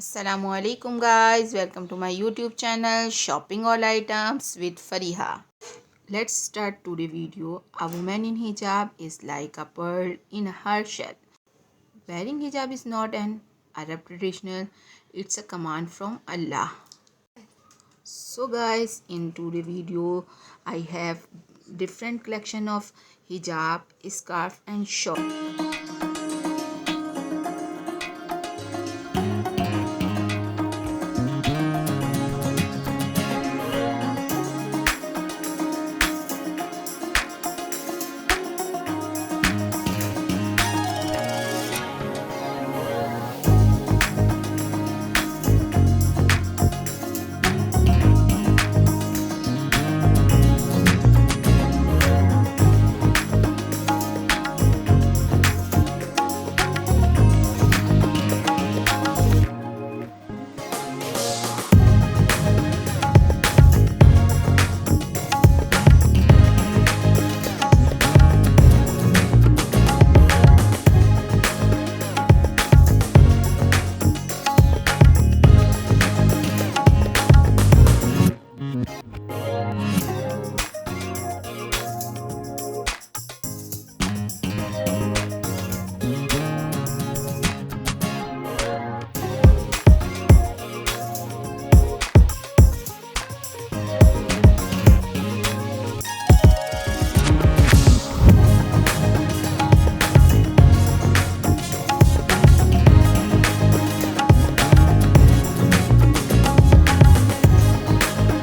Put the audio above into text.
Assalamu alaikum guys, welcome to my YouTube channel Shopping All Items with Fariha. Let's start today's video. A woman in hijab is like a pearl in her shell. Wearing hijab is not an Arab traditional, it's a command from Allah. So guys, in today's video I have different collection of hijab, scarf and shawl.